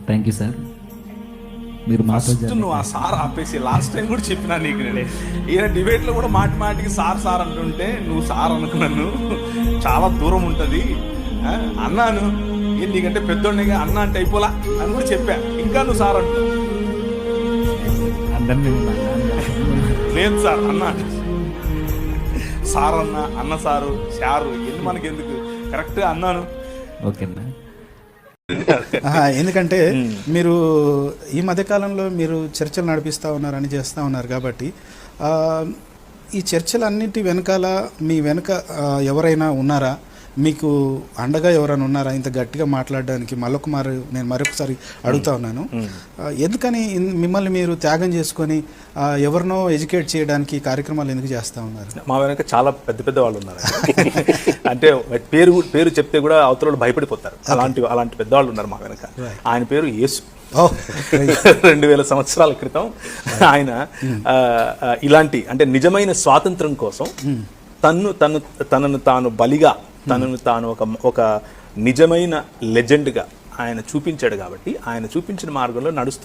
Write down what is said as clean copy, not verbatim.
Thank you sir. మీరు first నువ్వు ఆ సార్ ఆపేసి, లాస్ట్ టైం కూడా చెప్పినా నీకు నేను, ఈయన డిబేట్లో కూడా మాటి మాటికి సార్ సార్ అంటుంటే నువ్వు సార్ అనుకున్నాను, చాలా దూరం ఉంటుంది అన్నాను. నీకంటే పెద్దోడిగా అన్న అంటే అయిపోలా అని కూడా చెప్పా. ఇంకా నువ్వు సార్ అంటు లేదు సార్ అన్న, సార్ అన్న, అన్న సారు, సారు ఎన్ని మనకి ఎందుకు, కరెక్ట్గా అన్నాను. ఓకేనా. ఎందుకంటే మీరు ఈ మధ్యకాలంలో మీరు చర్చలు నడిపిస్తూ ఉన్నారు, అని చేస్తూ ఉన్నారు కాబట్టి ఈ చర్చలన్నిటి వెనకాల మీ వెనక ఎవరైనా ఉన్నారా, మీకు అండగా ఎవరైనా ఉన్నారా ఇంత గట్టిగా మాట్లాడడానికి? నేను మరొకసారి అడుగుతా ఉన్నాను, ఎందుకని మిమ్మల్ని మీరు త్యాగం చేసుకొని ఎవరినో ఎడ్యుకేట్ చేయడానికి కార్యక్రమాలు ఎందుకు చేస్తూ ఉన్నారు? మా వెనక చాలా పెద్ద పెద్ద వాళ్ళు ఉన్నారు. అంటే పేరు చెప్తే కూడా అవతల భయపడిపోతారు. అలాంటి పెద్దవాళ్ళు ఉన్నారు మా వెనక. ఆయన పేరు యేసు. 2000 సంవత్సరాల క్రితం ఆయన ఇలాంటి అంటే నిజమైన స్వాతంత్రం కోసం తనను తాను బలిగా, తనను తాను ఒక నిజమైన లెజెండ్గా ఆయన చూపించాడు. కాబట్టి ఆయన చూపించిన మార్గంలో నడుస్తూ